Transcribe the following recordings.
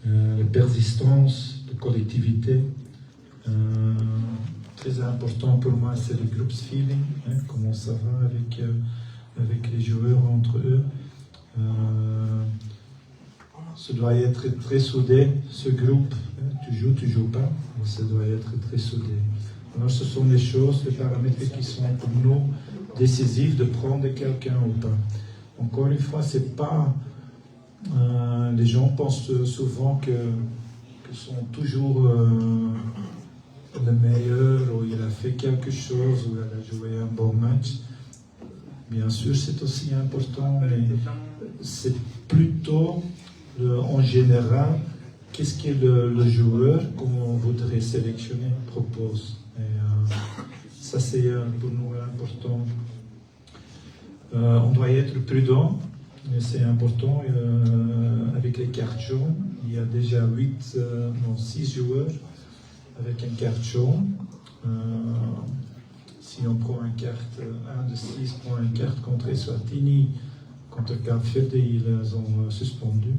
la persistance, la collectivité. Très important pour moi, c'est le group feeling, hein, comment ça va avec les joueurs entre eux. Ça doit être très soudé, ce groupe. Hein, tu joues pas, mais ça doit être très soudé. Alors ce sont les choses, les paramètres qui sont pour nous décisifs de prendre quelqu'un ou pas. Encore une fois, c'est pas... les gens pensent souvent que sont toujours le meilleur, ou il a fait quelque chose, ou il a joué un bon match. Bien sûr, c'est aussi important, mais c'est plutôt, en général, qu'est-ce que le joueur qu'on voudrait sélectionner propose. Et, ça, c'est pour nous important. On doit être prudent, mais c'est important. Avec les cartes jaunes, il y a déjà 6 joueurs avec une carte jaune. Si on prend une carte, 1 de 6 prend une carte contre Eswatini, contre Cap Verde, ils ont suspendu.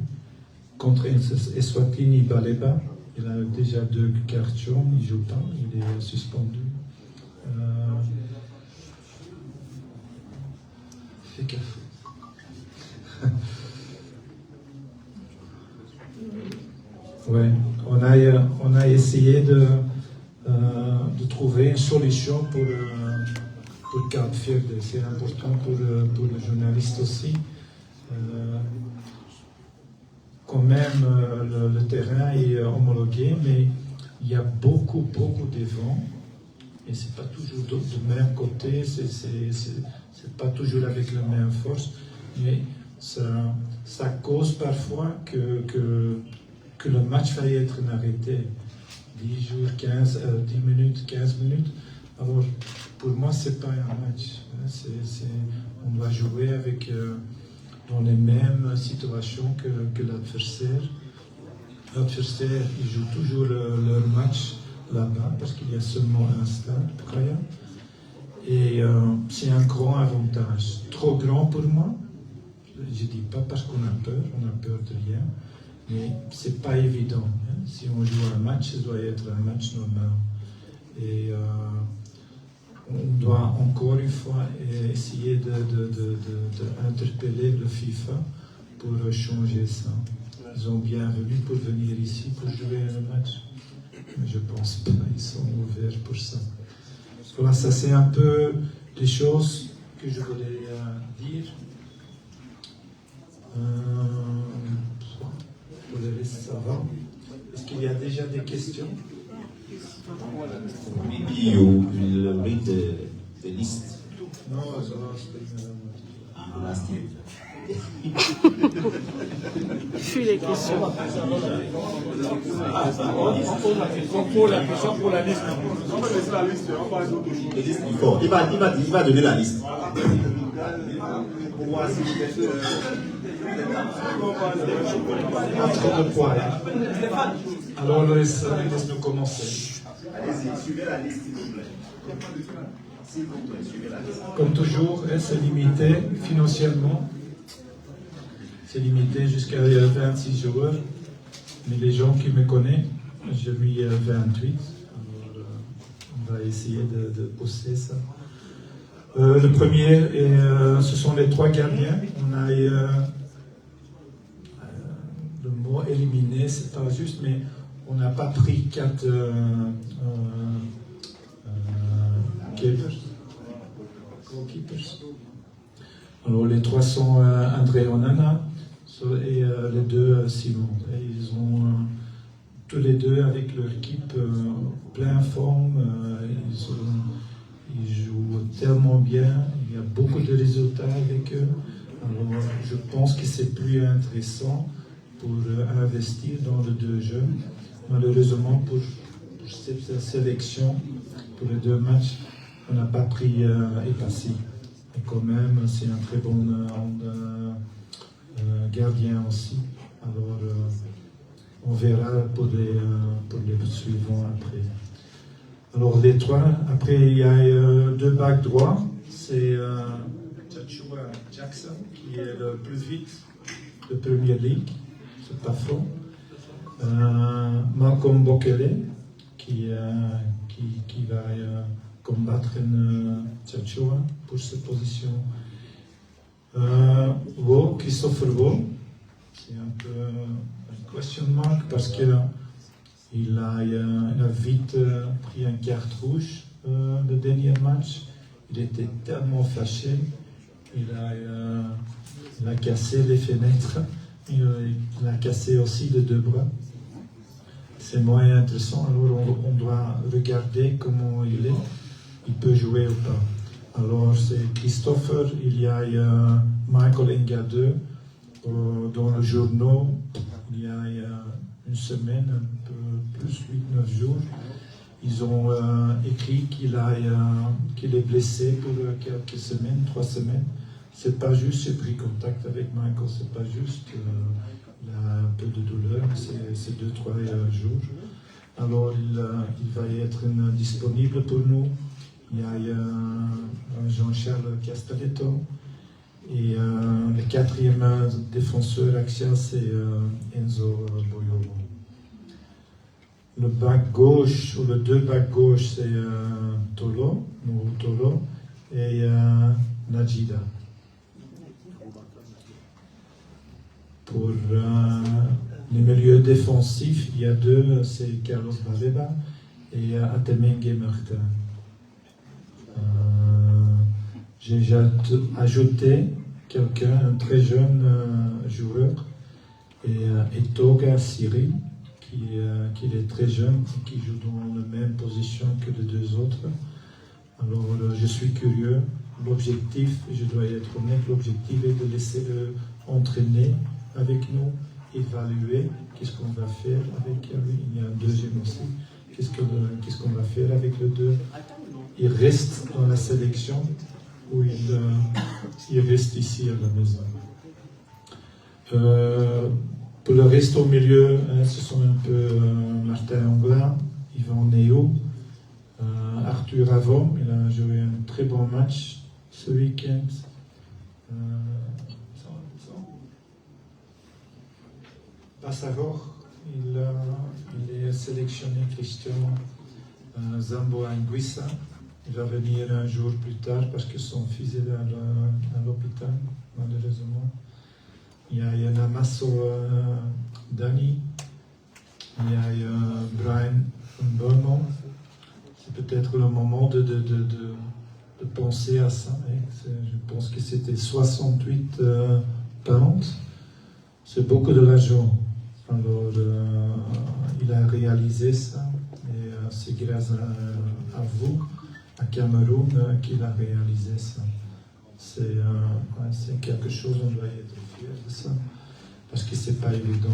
Contre Eswatini, Baleba, il a déjà 2 cartes jaunes, il ne joue pas, il est suspendu. Fais gaffe. Ouais, on a essayé de trouver une solution pour Cap Verde. C'est important pour le journaliste aussi. Quand même, le terrain est homologué, mais il y a beaucoup de vent. Et c'est pas toujours du même côté, c'est pas toujours avec la même force, mais ça cause parfois que le match va être arrêté. 10 minutes, 15 minutes. Alors, pour moi, c'est pas un match. On doit jouer dans les mêmes situations que l'adversaire. L'adversaire, il joue toujours leur match là-bas, parce qu'il y a seulement un stade, Praia. Et c'est un grand avantage. Trop grand pour moi. Je ne dis pas parce qu'on a peur de rien. Mais ce n'est pas évident. Hein. Si on joue un match, ça doit être un match normal. Et on doit encore une fois essayer d'interpeller le FIFA pour changer ça. Ils ont bien venu pour venir ici pour jouer un match. Mais je ne pense pas qu'ils sont ouverts pour ça. Voilà, ça c'est un peu les choses que je voulais dire. Pour le reste, ça va. Est-ce qu'il y a déjà des questions? Maybe you will read the list. No, it's the last thing. Fuis les questions. On pose la question pour la liste. On va laisser la liste. On va les autres jours. Il va donner la liste. Pour voir si Entre 2 points. Alors, laisse-nous commencer. Allez-y, suivez la liste, s'il vous plaît. S'il vous plaît, suivez la liste. Comme toujours, c'est limité financièrement. C'est limité jusqu'à 26 joueurs. Mais les gens qui me connaissent, j'ai mis 28. Alors, on va essayer de pousser ça. Le premier, ce sont les 3 gardiens. On a le mot éliminé, c'est pas juste, mais on n'a pas pris 4 goalkeepers. Alors les 3 sont André Onana et les 2 Simon. Et ils ont tous les 2 avec leur équipe plein forme. Ils jouent tellement bien. Il y a beaucoup de résultats avec eux. Alors je pense que c'est plus intéressant pour investir dans les 2 jeunes. Malheureusement, pour cette sélection, pour les 2 matchs, on n'a pas pris Epassi. Et quand même, c'est un très bon gardien aussi. Alors, on verra pour les suivants après. Alors, les 3. Après, il y a 2 backs droits. C'est Joshua Jackson, qui est le plus vite de Premier League. C'est pas faux. Malcolm Bokele, qui va combattre Tchatchoua pour cette position. Christopher Wo, c'est un peu un question mark parce qu'il a vite pris un carte rouge le dernier match. Il était tellement fâché, il a cassé les fenêtres, il a cassé aussi les deux bras. C'est moins intéressant, alors on doit regarder comment il est, il peut jouer ou pas. Alors c'est Christopher, il y a Michael Ngade dans le journal, il y a une semaine, un peu plus 8-9 jours, ils ont écrit qu'il est blessé pour quelques semaines, 3 semaines. C'est pas juste, j'ai pris contact avec Michael, c'est pas juste, il a un peu de douleur, c'est 2-3 jours. Alors il va être disponible pour nous. Il y a Jean-Charles Castelletto et le 4e défenseur axial c'est Enzo Boyobo. Le back gauche, ou le 2 back gauche, c'est Tolo, Nourou Tolo et Najida. Pour les milieux défensifs, il y a 2, c'est Carlos Baleba et Atemengue Martin. J'ai ajouté quelqu'un, un très jeune joueur, et Toga Siri, qui est très jeune, qui joue dans la même position que les 2 autres. Alors je suis curieux. L'objectif, je dois être honnête, l'objectif est de laisser le entraîner avec nous, évaluer qu'est-ce qu'on va faire avec lui. Il y a un deuxième aussi. Qu'est-ce qu'on va faire avec le 2? Il reste dans la sélection ou il reste ici à la maison. Pour le reste au milieu, ce sont un peu Martin Anglin, Yvan Néo, Arthur Avom, il a joué un très bon match ce week-end. Passaror, il est sélectionné Christian Zambo Anguissa. Il va venir un jour plus tard parce que son fils est à l'hôpital, malheureusement. Il y a Namaso Dani, il y a Brian Beaumont. C'est peut-être le moment de penser à ça. Je pense que c'était 68 pounds. C'est beaucoup de l'argent. Alors, il a réalisé ça. Et c'est grâce à vous, à Cameroun, qu'il a réalisé ça. C'est quelque chose, on doit être fier de ça. Parce que c'est pas évident.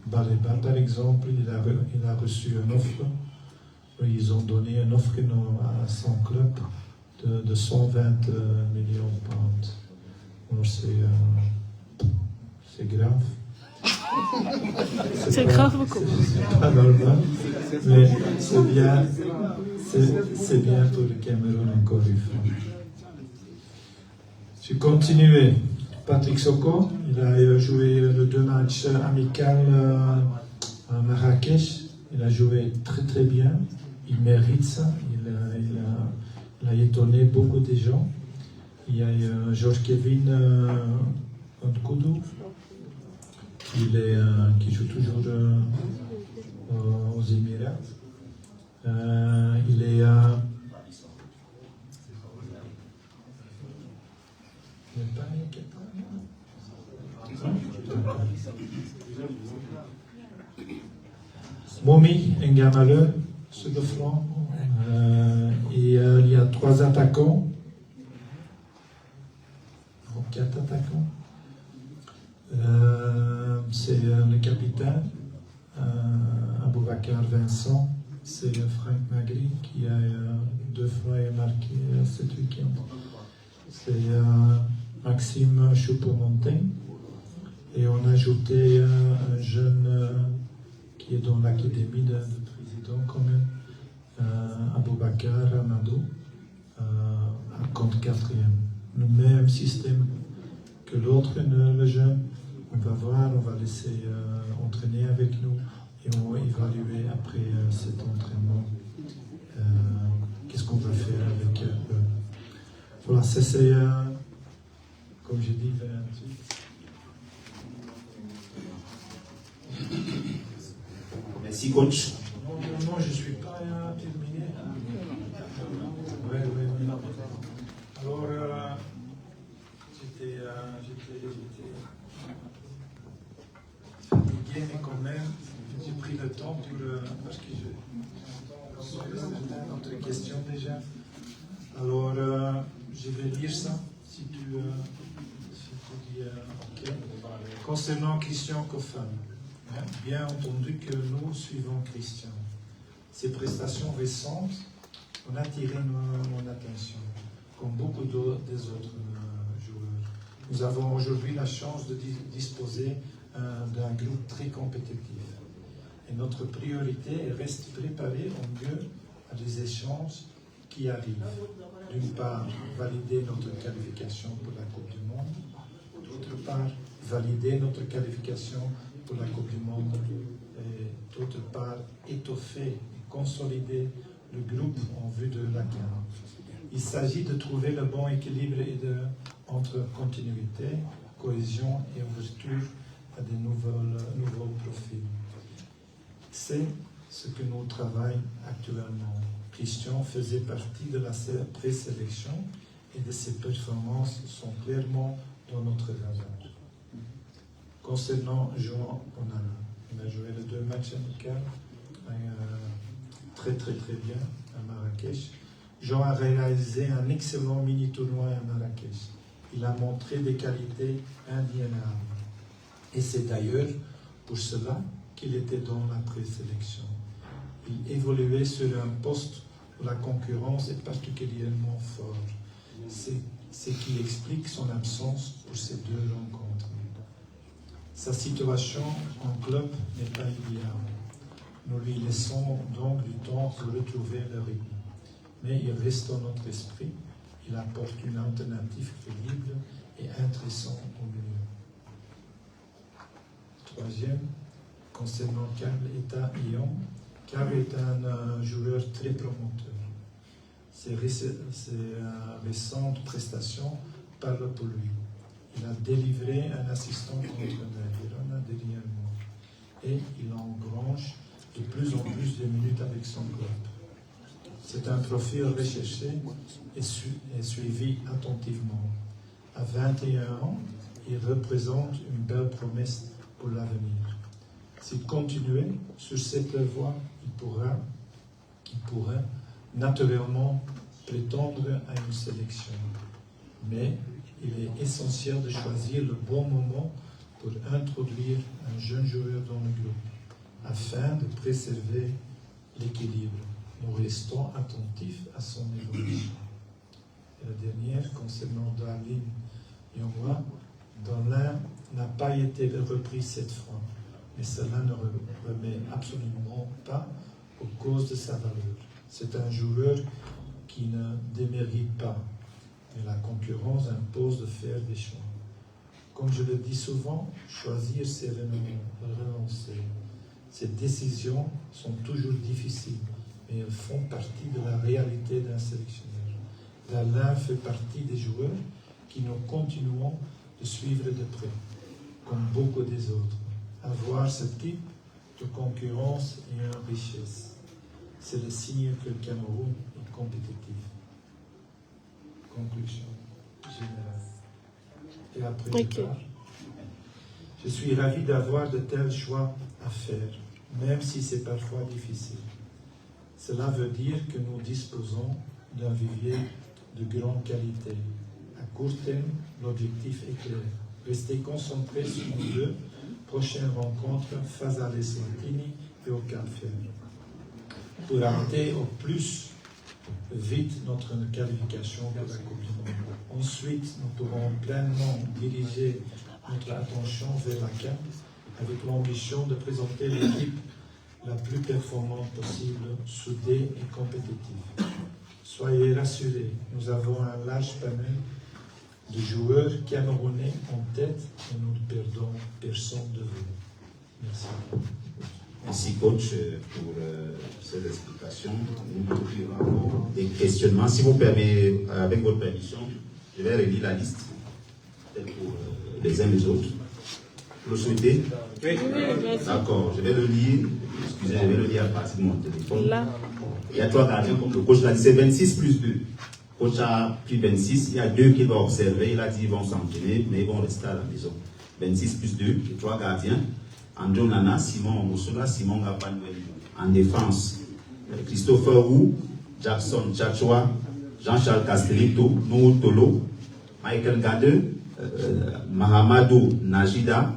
Baleba, par exemple, il a reçu une offre. Ils ont donné une offre à son club de 120 millions de pounds. Alors c'est grave. C'est grave beaucoup. C'est pas normal, mais c'est bien pour le Cameroun encore une fois. Je continue. Patrick Soko, il a joué les 2 matchs amicaux à Marrakech. Il a joué très très bien. Il mérite ça. Il a étonné beaucoup de gens. Il y a Georges Kevin Nkoudou, qui joue toujours aux Émirats. Il est Momi Ngamale sur le flanc. Et il y a 3 attaquants. 4 attaquants. C'est le capitaine, Aboubakar Vincent. C'est Franck Magri qui a 2 fois marqué cet week-end. C'est Maxime Choupo-Montaigne. Et on a ajouté un jeune qui est dans l'académie de président quand même, Aboubakar Amadou, à compte 4e. Le même système que l'autre, le jeune. On va voir, on va laisser entraîner avec nous et on va évaluer après cet entraînement qu'est-ce qu'on va faire avec eux. Voilà, ça c'est, comme j'ai dit, 28. Merci, coach. Non, je ne suis pas terminé. Oui. Alors, j'étais fatigué, mais quand même, j'ai pris le temps pour... parce que j'ai notre question déjà. Alors, je vais lire ça, si tu dis OK. Concernant Christian Coffin, bien entendu que nous suivons Christian. Ses prestations récentes ont attiré mon attention, comme beaucoup des autres joueurs. Nous avons aujourd'hui la chance de disposer d'un groupe très compétitif. Et notre priorité est rester préparé au mieux à des échanges qui arrivent. D'une part, valider notre qualification pour la Coupe du Monde. D'autre part, valider notre qualification pour la Coupe du Monde. Et d'autre part, étoffer et consolider le groupe en vue de la CAN. Il s'agit de trouver le bon équilibre entre continuité, cohésion et ouverture à de nouveaux profils. C'est ce que nous travaillons actuellement. Christian faisait partie de la présélection et de ses performances sont clairement dans notre radar. Concernant Jean Onana, il a joué les 2 matchs amicaux très bien à Marrakech. Jean a réalisé un excellent mini-tournoi à Marrakech. Il a montré des qualités indéniables. Et c'est d'ailleurs pour cela qu'il était dans la présélection. Il évoluait sur un poste où la concurrence est particulièrement forte. C'est ce qui explique son absence pour ces 2 rencontres. Sa situation en club n'est pas idéale. Nous lui laissons donc du temps pour retrouver le rythme. Mais il reste dans notre esprit. Il apporte une alternative crédible et intéressante au milieu. Troisième, concernant Karl Eta Lyon, Karl est un joueur très promoteur. Ses récentes prestations parlent pour lui. Il a délivré un assistant entraîneur, Girona, dernièrement, et il engrange de plus en plus de minutes avec son club. C'est un profil recherché et suivi attentivement. À 21 ans, il représente une belle promesse pour l'avenir. S'il continuait sur cette voie, il pourrait naturellement prétendre à une sélection. Mais il est essentiel de choisir le bon moment pour introduire un jeune joueur dans le groupe, afin de préserver l'équilibre. Nous restons attentifs à son évolution. Et la dernière, concernant Darlene Yongwa, Darlene n'a pas été repris cette fois, mais cela ne remet absolument pas aux causes de sa valeur. C'est un joueur qui ne démérite pas, mais la concurrence impose de faire des choix. Comme je le dis souvent, choisir c'est renoncer. Ces décisions sont toujours difficiles, mais elles font partie de la réalité d'un sélectionneur. Darlene fait partie des joueurs qui nous continuons de suivre de près, comme beaucoup des autres. Avoir ce type de concurrence est une richesse. C'est le signe que le Cameroun est compétitif. Conclusion générale. Et après, je suis ravi d'avoir de tels choix à faire, même si c'est parfois difficile. Cela veut dire que nous disposons d'un vivier de grande qualité. À court terme, l'objectif est clair. Rester concentré sur nos 2 prochaines rencontres face à l'Eswatini et au Cap-Vert, pour arrêter au plus vite notre qualification pour la Coupe du Monde. Ensuite, nous pourrons pleinement diriger notre attention vers la CAN avec l'ambition de présenter l'équipe la plus performante possible, soudée et compétitive. Soyez rassurés, nous avons un large panel de joueurs camerounais en tête et nous ne perdons personne de vue. Merci. Merci coach pour ces explications. Nous avons des questionnements. Si vous permettez, avec votre permission, je vais relire la liste pour les uns et les autres. Vous le souhaitez? Oui. D'accord, je vais le lire. Excusez, je vais le lire à partir de mon téléphone. Là. Il y a 3 gardiens comme le coach l'a dit, c'est 26 plus 2. Le coach a pris 26, il y a 2 qui vont observer, il a dit qu'ils vont s'entraîner, mais ils vont rester à la maison. 26 plus 2, et 3 gardiens. André Onana, Simon Moussoula, Simon Gapanouel. En défense, Christopher Wu, Jackson Tchatchoua, Jean-Charles Castellito, Nour Tolo, Michael Gade, Mahamadou Najida,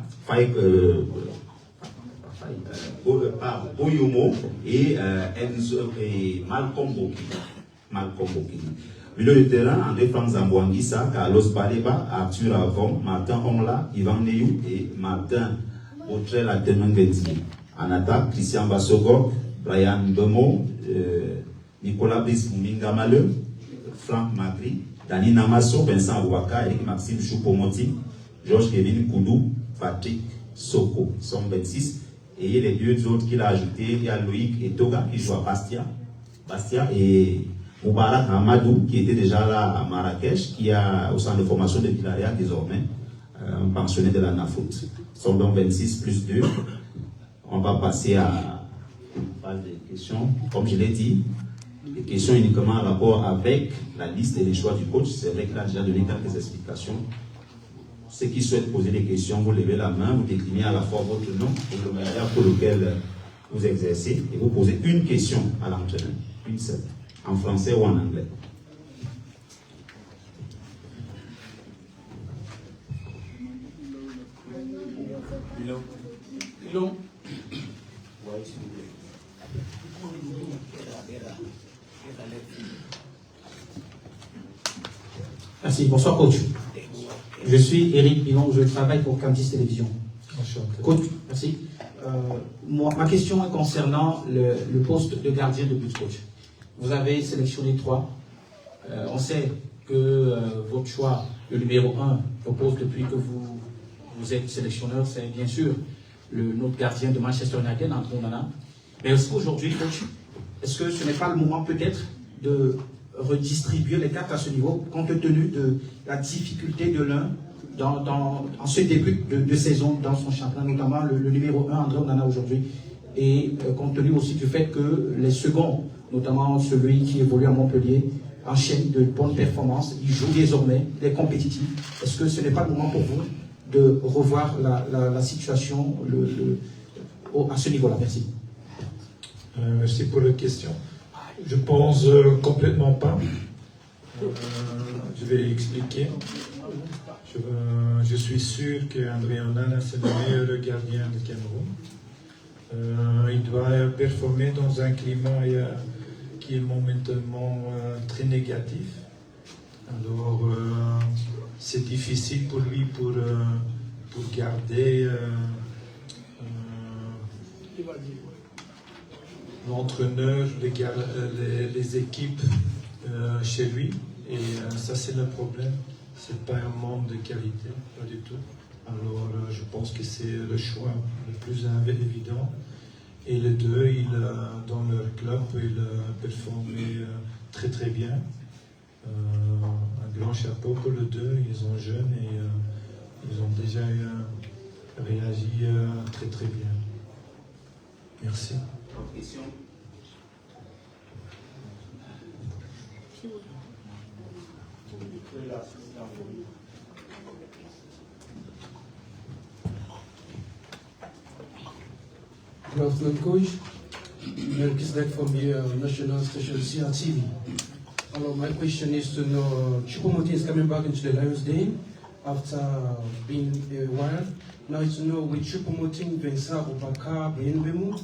Boyomo et Malcolm Bokini. Milieu de terrain, André Franck Zambouanguissa, Carlos Baleba, Arthur Avon, Martin Hongla, Ivan Neyou et Martin Autrel Atemengendi. En attaque, Christian Bassogok, Brian Bemo, Nicolas Brice Mingamale, Franck Macri, Dani Namasso, Vincent Ouaka, Eric Maxime Choupo-Moting, Georges Kevin Koudou, Patrick Soko. Ils sont 26. Et les 2 autres qu'il a ajoutés, il y a Loïc et Toga qui jouent à Bastia et Moubarak Hamadou qui était déjà là à Marrakech, qui a au centre de formation de Villarreal désormais, un pensionnaire de la NAFOOT. Ils sont donc 26 plus 2. On va passer à la phase des questions. Comme je l'ai dit, les questions uniquement en rapport avec la liste et les choix du coach. C'est vrai qu'il a déjà donné quelques explications. Ceux qui souhaitent poser des questions, vous levez la main, vous déclinez à la fois votre nom et le manière pour lequel vous exercez et vous posez une question à l'entraîneur, une seule, en français ou en anglais. Hello. Merci, bonsoir coach. Je suis Eric Pilon, je travaille pour Candice Télévision. Enchanté. Coach, merci. Ma question est concernant le poste de gardien de but, coach. Vous avez sélectionné 3. On sait que votre choix, le numéro 1, propose depuis que vous êtes sélectionneur, c'est bien sûr notre gardien de Manchester United, André Onana. Mais est-ce qu'aujourd'hui, coach, est-ce que ce n'est pas le moment peut-être de redistribuer les cartes à ce niveau, compte tenu de la difficulté de l'un en ce début de saison dans son championnat, notamment le numéro 1, André Onana aujourd'hui, et compte tenu aussi du fait que les seconds, notamment celui qui évolue à Montpellier, enchaîne de bonnes performances, il joue désormais, il est compétitif. Est-ce que ce n'est pas le moment pour vous de revoir la situation à ce niveau-là? Merci. Merci pour la question. Je pense complètement pas. Je vais expliquer. Je suis sûr qu'André Onana, c'est le meilleur gardien de Cameroun. Il doit performer dans un climat qui est momentanément très négatif. Alors, c'est difficile pour lui pour garder l'entraîneur, les équipes chez lui. Et ça, c'est le problème. Ce n'est pas un manque de qualité, pas du tout. Alors, je pense que c'est le choix le plus évident. Et les deux, dans leur club, ils performent très très bien. Un grand chapeau pour les deux. Ils sont jeunes et ils ont déjà réagi très très bien. Merci. Question. Good afternoon, Coach. Melchizedek from the national station CRTV. Hello, my question is to know, Choupo-Moting is coming back into the Lions Den after being a while. Now it's to know with Choupo-Moting, Vincent Ouaka, Brian Bemo,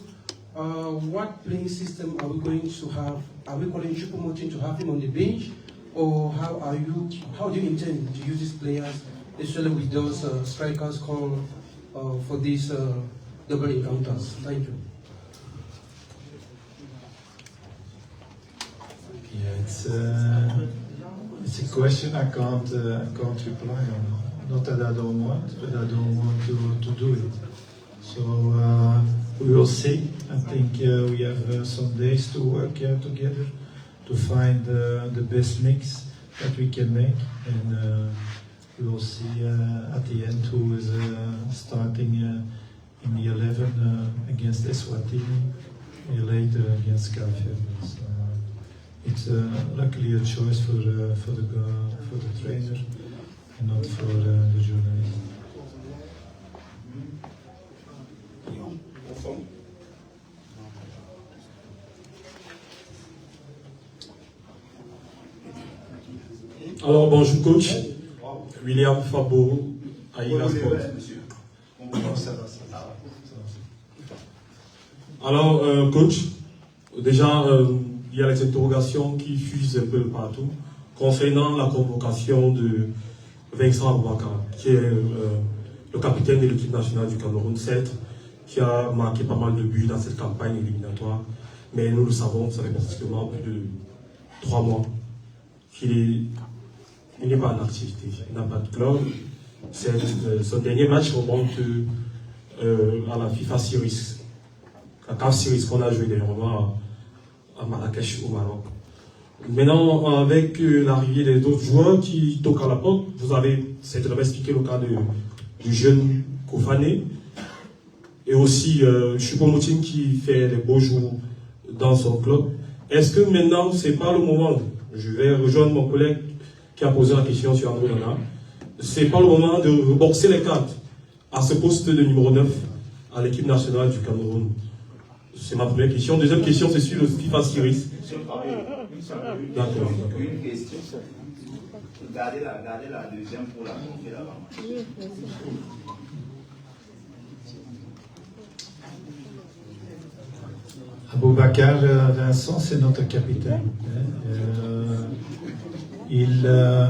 what playing system are we going to have? Are we calling Choupo-Moting to have him on the bench? Or how do you intend to use these players, especially with those strikers called for these double encounters? Thank you. Yeah, it's a question I can't reply on. Not that I don't want, but I don't want to do it. So we will see. I think we have some days to work together to find the best mix that we can make, and we will see at the end who is starting in the 11 against Eswatini, later against Calvert. So, it's luckily a choice for the trainer and not for the journalist. Alors bonjour coach, William Fabo, Aïla Sport. Alors coach, déjà il y a les interrogations qui fusent un peu partout concernant la convocation de Vincent Aboubakar, qui est le capitaine de l'équipe nationale du Cameroun, certes, qui a marqué pas mal de buts dans cette campagne éliminatoire, mais nous le savons, ça fait pratiquement plus de 3 mois qu'il n'est pas en activité, il n'a pas de club. Son dernier match remonte à la FIFA Series, la CAF Series qu'on a joué dernièrement à Marrakech au Maroc. Maintenant, avec l'arrivée des autres joueurs qui toquent à la porte, vous avez certainement expliqué le cas du jeune Kofané et aussi Choupo-Moting qui fait des beaux jours dans son club. Est-ce que maintenant, ce n'est pas le moment, je vais rejoindre mon collègue qui a posé la question sur André Nana, c'est pas le moment de reboxer les cartes à ce poste de numéro 9 à l'équipe nationale du Cameroun? C'est ma première question. Deuxième question, c'est sur le FIFA Series. D'accord. Une question. Gardez la deuxième pour la confier là-bas. Aboubakar Vincent, c'est notre capitaine. Il a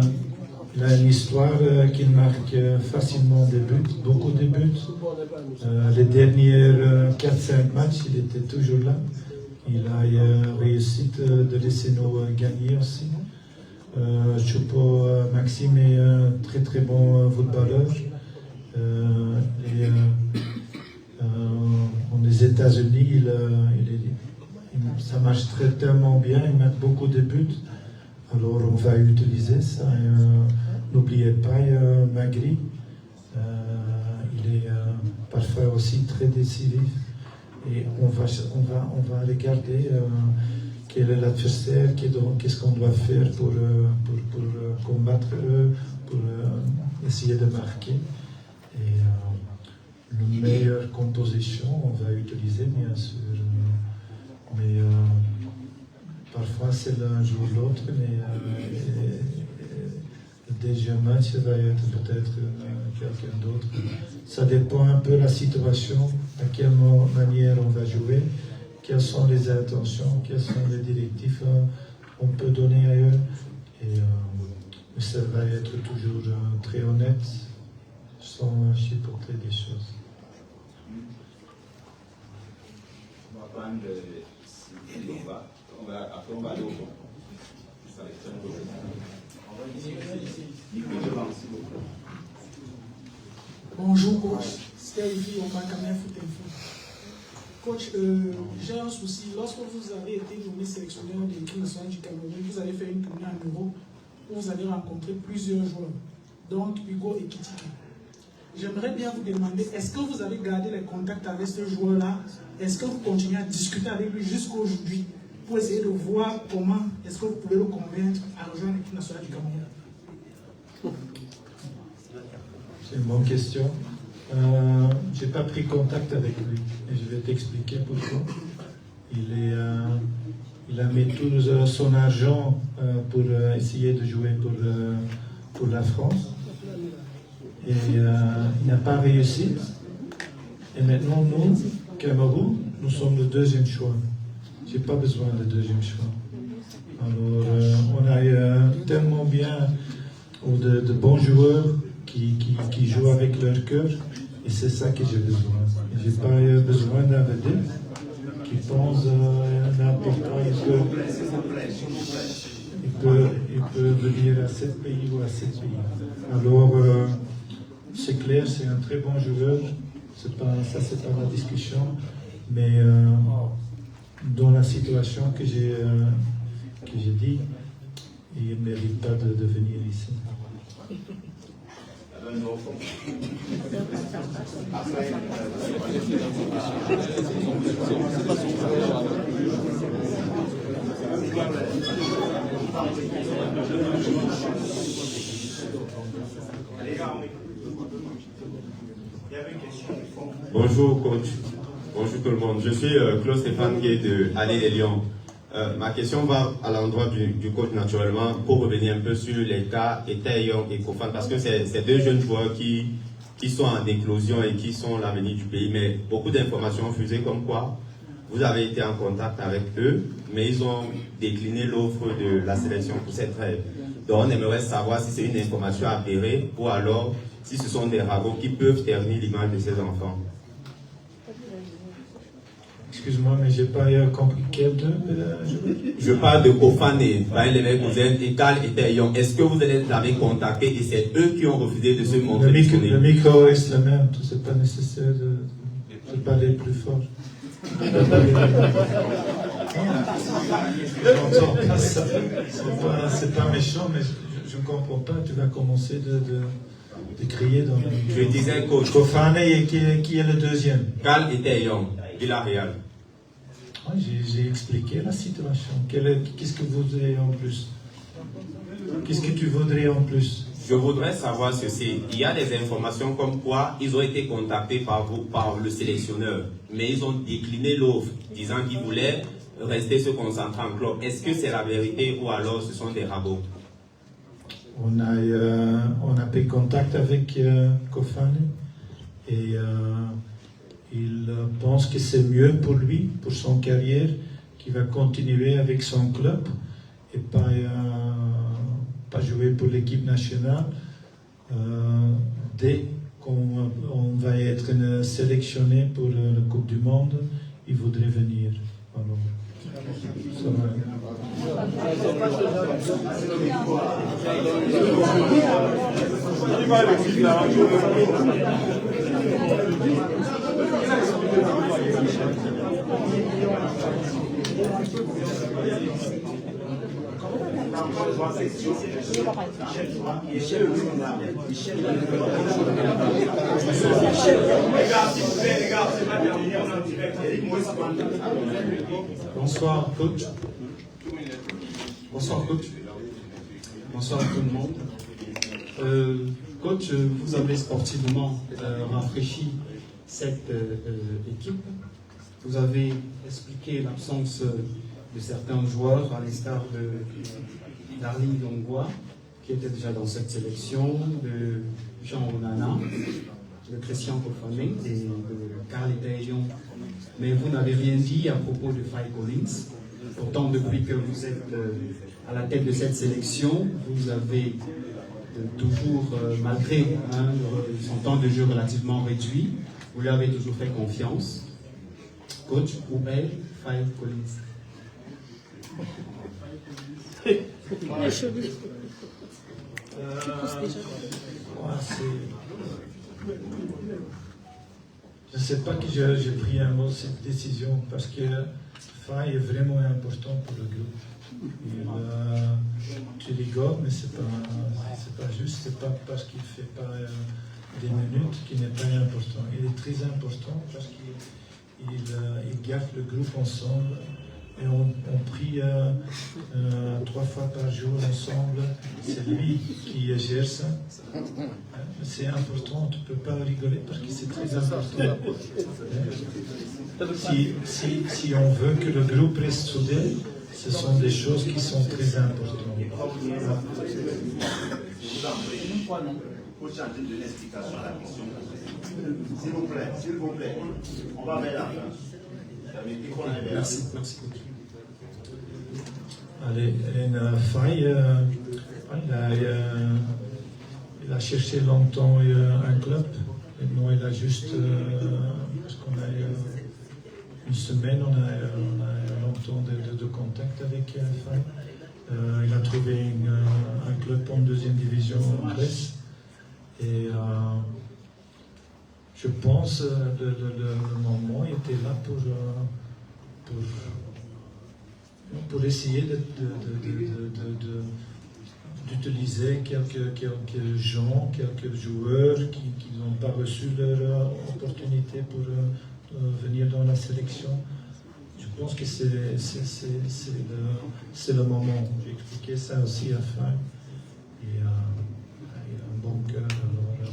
une histoire qu'il marque facilement des buts, beaucoup de buts. Les dernières 4-5 matchs, il était toujours là. Il a réussi de laisser nous gagner aussi. Choupo Maxime est un très très bon footballeur. Aux États-Unis, ça marche tellement bien, il met beaucoup de buts. Alors on va utiliser ça. N'oubliez pas Magri. Il est parfois aussi très décisif. Et on va regarder quel est l'adversaire, qu'est-ce qu'on doit faire pour combattre eux, pour essayer de marquer. Et la meilleure composition, on va utiliser bien sûr. Mais parfois c'est l'un jour l'autre, mais le deuxième match va être peut-être quelqu'un d'autre. Ça dépend un peu de la situation, à quelle manière on va jouer, quelles sont les intentions, quelles sont les directives qu'on peut donner à eux. Et ça va être toujours très honnête, sans chipoter des choses. On va prendre après on va aller au fond. Bonjour coach, c'est ici on va quand même Foot Info. Coach, j'ai un souci. Lorsque vous avez été nommé sélectionneur de l'équipe nationale du Cameroun, vous avez fait une tournée en Europe où vous avez rencontré plusieurs joueurs, donc Hugo et Kitiki. J'aimerais bien vous demander, est-ce que vous avez gardé les contacts avec ce joueur-là? Est-ce que vous continuez à discuter avec lui jusqu'à aujourd'hui pour essayer de voir comment est-ce que vous pouvez le convaincre à rejoindre l'équipe nationale du Cameroun? C'est une bonne question. Je n'ai pas pris contact avec lui et je vais t'expliquer pourquoi. Il a mis tout son argent pour essayer de jouer pour la France et il n'a pas réussi. Et maintenant, nous, Cameroun, nous sommes le deuxième choix. Je n'ai pas besoin de deuxième choix. Alors, on a tellement bien de bons joueurs qui jouent avec leur cœur, et c'est ça que j'ai besoin. Je n'ai pas besoin d'un vedette qui pense n'importe quoi. Il peut venir à 7 pays ou à 7 pays. Alors, c'est clair, c'est un très bon joueur. Ça, c'est pas la discussion. Mais dans la situation que j'ai dit, il ne mérite pas de venir ici. Bonjour coach, bonjour tout le monde. Je suis Claude Stéphane qui est de Allée des Lions. Ma question va à l'endroit du coach naturellement pour revenir un peu sur les cas Taeyong et Kofan parce que c'est deux jeunes joueurs qui sont en éclosion et qui sont l'avenir du pays. Mais beaucoup d'informations ont fusé comme quoi vous avez été en contact avec eux, mais ils ont décliné l'offre de la sélection pour cette trêve. Donc on aimerait savoir si c'est une information avérée ou alors si ce sont des ragots qui peuvent ternir l'image de ces enfants. Excuse-moi, mais j'ai pas compris quel d'eux. Je parle de Kofan et Bain-Leverkusen et Karl et Taeyong. Est-ce que vous les avez contactés et c'est eux qui ont refusé de se montrer disponibles? Le micro reste le même, c'est pas nécessaire de parler plus fort. J'entends pas ça. C'est pas méchant, mais je ne comprends pas. Tu vas commencer de crier dans le micro. Je disais coach. Kofan et qui est le deuxième? Karl et Taeyong, Villarreal. J'ai expliqué la situation. Qu'est-ce que vous voudriez en plus? Qu'est-ce que tu voudrais en plus? Je voudrais savoir ceci. Il y a des informations comme quoi ils ont été contactés par vous, par le sélectionneur, mais ils ont décliné l'offre, disant qu'ils voulaient rester se concentrer en club. Est-ce que c'est la vérité ou alors ce sont des ragots? On a pris contact avec Kofan et il pense que c'est mieux pour lui, pour son carrière, qu'il va continuer avec son club et pas jouer pour l'équipe nationale. Dès qu'on va être sélectionné pour la Coupe du Monde, il voudrait venir. Alors, ça va. Bonsoir coach. Bonsoir coach. Bonsoir à tout le monde. Coach, vous avez sportivement rafraîchi cette équipe. Vous avez expliqué l'absence de certains joueurs, à l'instar de Darling Dongwa, qui était déjà dans cette sélection, de Jean Onana, de Christian Kofane et de Karl Taeyong. Mais vous n'avez rien dit à propos de Faye Collins. Pourtant, depuis que vous êtes à la tête de cette sélection, vous avez toujours, malgré son temps de jeu relativement réduit, vous lui avez toujours fait confiance. Coach, où est Faye Collins? Je ne sais pas que j'ai pris un mot cette décision parce que Faye est vraiment important pour le groupe. Tu rigoles, mais c'est pas juste, c'est pas parce qu'il ne fait pas des minutes qu'il n'est pas important. Il est très important parce qu'il garde le groupe ensemble. Et on prie 3 fois par jour ensemble. C'est lui qui gère ça. C'est important, tu ne peux pas rigoler parce que c'est très important. Si on veut que le groupe reste soudé, ce sont des choses qui sont très importantes. Je vous en prie, pour changer de l'explication à la question. S'il vous plaît, on va vers la fin. Merci. Allez, Faye, il a cherché longtemps un club. Et nous, il a juste, parce qu'on a une semaine, on a longtemps de contact avec Faye. Il a trouvé un club en 2e division en Grèce. Et je pense le moment était là pour essayer d'utiliser quelques gens, quelques joueurs qui n'ont pas reçu leur opportunité pour venir dans la sélection. Je pense que c'est le moment. J'ai expliqué ça aussi à Franck. Et un bon cœur, alors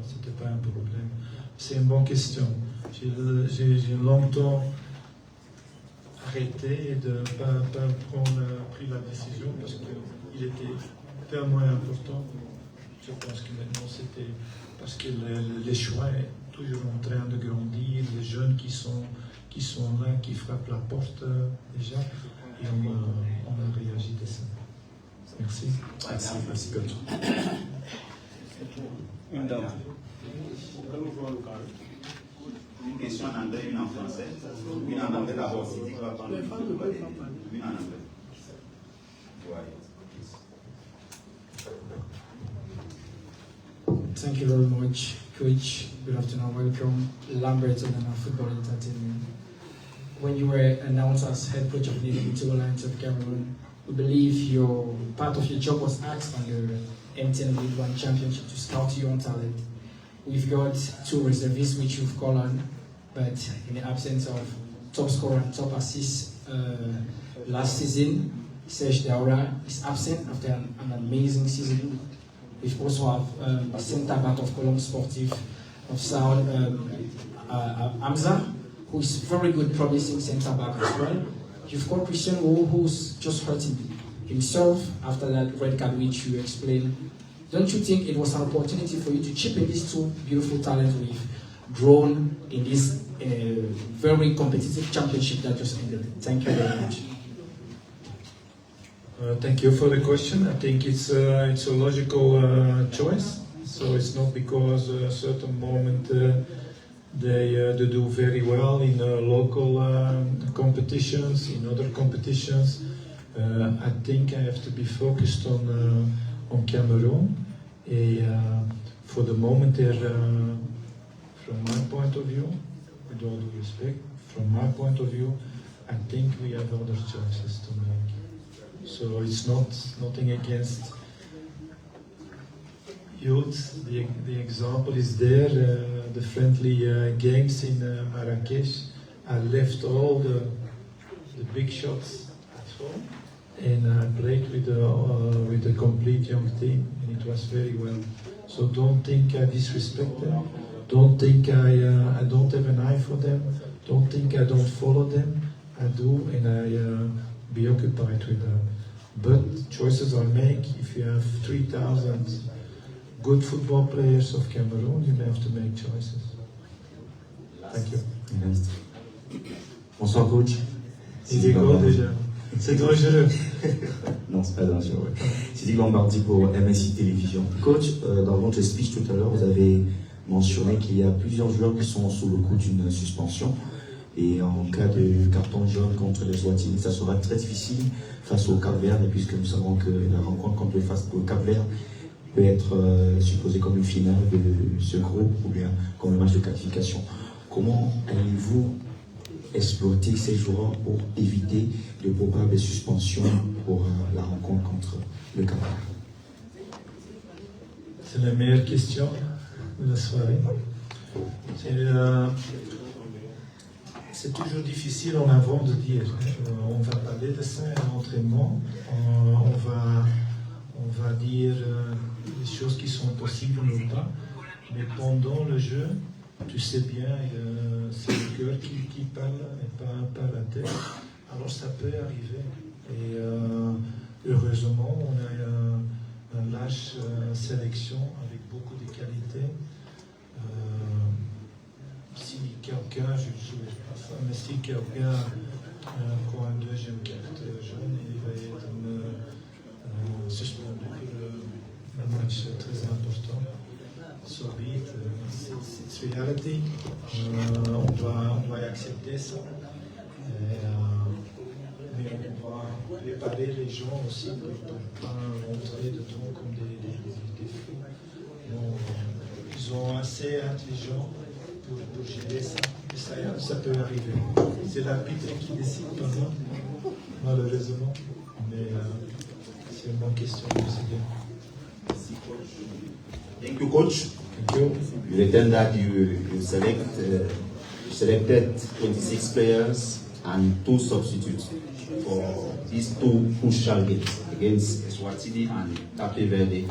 c'était pas un problème. C'est une bonne question. J'ai longtemps arrêté de ne pas pris la décision parce qu'il était tellement important. Je pense que maintenant c'était parce que les choix est toujours en train de grandir, les jeunes qui sont là, qui frappent la porte déjà, et on a réagi de ça. Merci. Merci coach. Une dame. Une question en anglais, une en français. Une en anglais d'abord, si tu vas prendre une en anglais. Thank you very much, Coach. Good afternoon, welcome. Lambert and Football Entertainment. When you were announced as head coach of the Togo Lions of Cameroon, we believe part of your job was asked on the MTN League One Championship to scout your own talent. We've got 2 reservists which you've called on, but in the absence of top scorer and top assist last season, Serge Daura is absent after an amazing season. We also have the centre back of Colombe Sportif of Sound, Hamza, who is very good, promising centre back as well. You've got Christian Wu, who's just hurting himself after that red card which you explained. Don't you think it was an opportunity for you to chip in these 2 beautiful talents we've grown in this very competitive championship that just ended? Thank you very much. Thank you for the question. I think it's a logical choice. So it's not because a certain moment they do very well in local competitions, in other competitions. I think I have to be focused on Cameroon. And for the moment, from my point of view, with all due respect, from my point of view, I think we have other choices to make. So it's nothing against youth. The example is there. The friendly games in Marrakesh. I left all the big shots at home, and I played with a complete young team, and it was very well. So don't think I disrespect them. Don't think I don't have an eye for them. Don't think I don't follow them. I do, and I be occupied with them. But choices are made. If you have 3,000 good football players of Cameroon, you have to make choices. Thank you. Bonsoir coach. Il est quoi déjà? C'est dangereux. Non, c'est pas dangereux. C'est Dick Lombardi pour MSI Télévision. Coach, dans votre speech tout à l'heure, vous avez mentionné qu'il y a plusieurs joueurs qui sont sous le coup d'une suspension. Et en cas de carton jaune contre les Swatini, ça sera très difficile face au Cap-Vert, puisque nous savons que la rencontre contre le Cap-Vert peut être supposée comme une finale de ce groupe ou bien comme un match de qualification. Comment allez-vous exploiter ces joueurs pour éviter de probables suspensions pour la rencontre contre le Cap-Vert? C'est la meilleure question de la soirée. C'est toujours difficile en avant de dire. On va parler de ça à l'entraînement. On va dire les choses qui sont possibles ou pas. Mais pendant le jeu, tu sais bien, c'est le cœur qui parle et pas la tête. Alors ça peut arriver. Et heureusement, on a un large sélection avec beaucoup de qualités. Si quelqu'un, je ne souhaite pas ça, mais si quelqu'un prend un deuxième carte jaune, il va être suspendu pour un match très important. So be it, it's reality. On va accepter ça. Mais on va préparer les gens aussi pour ne pas rentrer dedans comme des fous. ils sont assez intelligents pour gérer ça. Et ça peut arriver. C'est l'arbitre qui décide, pas moi, malheureusement. Mais c'est une bonne question, président. Thank you, coach. Thank you. You returned that you selected 26 players and 2 substitutes for these 2 crucial games against Eswatini and Cape Verde.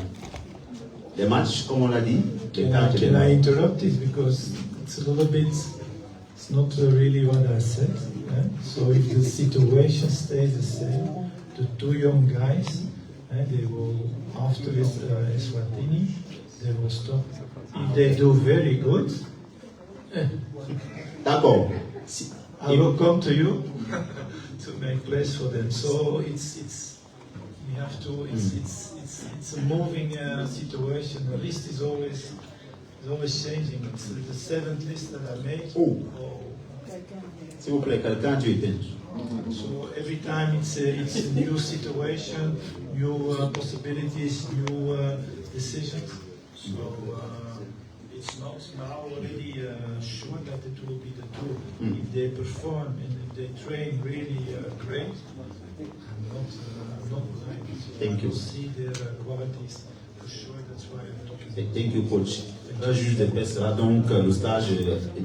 The match, comme on l'a dit, Can I interrupt it because it's a little bit, it's not really what I said. So if the situation stays the same, the 2 young guys, they will, after Eswatini, they will stop. If they do very good, D'accord. I will come to you to make place for them. So it's we have to. It's a moving situation. The list is always changing. It's the 7th list that I made. S'il vous plaît, quelqu'un tu éteins. So every time it's a new situation, new possibilities, new decisions. So it's not now already sure that it will be the 2. If they perform and if they train really great, I'm not blind. So Thank you. I will see their qualities for sure. That's why I'm talking. Thank you, coach. Un juge de paix sera donc le stage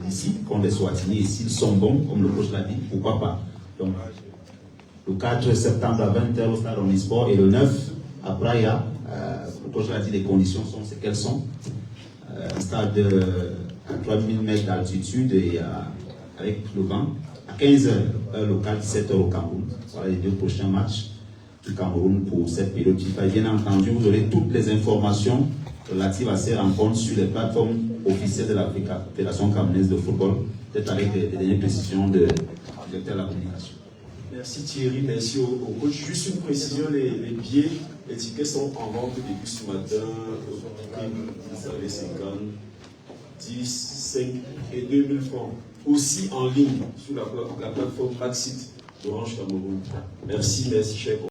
d'ici, contre les Swatini. Et s'ils sont bons, comme le coach l'a dit, pourquoi pas. Donc, le 4 septembre à 20h au stade Omnisport et le 9 à Praia, le coach l'a dit, les conditions sont ce qu'elles sont. Un stade à 3000 mètres d'altitude et avec le vent. À 15h, heure locale, 17h au Cameroun. Voilà les 2 prochains matchs du Cameroun pour cette période FIFA. Bien entendu, vous aurez toutes les informations relatives à ces rencontres sur les plateformes officielles de la Fédération camerounaise de football, peut-être avec des dernières précisions de la communication. Merci Thierry, merci au coach. Juste une précision, les billets, les tickets sont en vente depuis ce matin au prix, vous savez, 50, 10, 5 et 2000 francs. Aussi en ligne sur la plateforme Maxit d'Orange Cameroun. Merci, cher coach.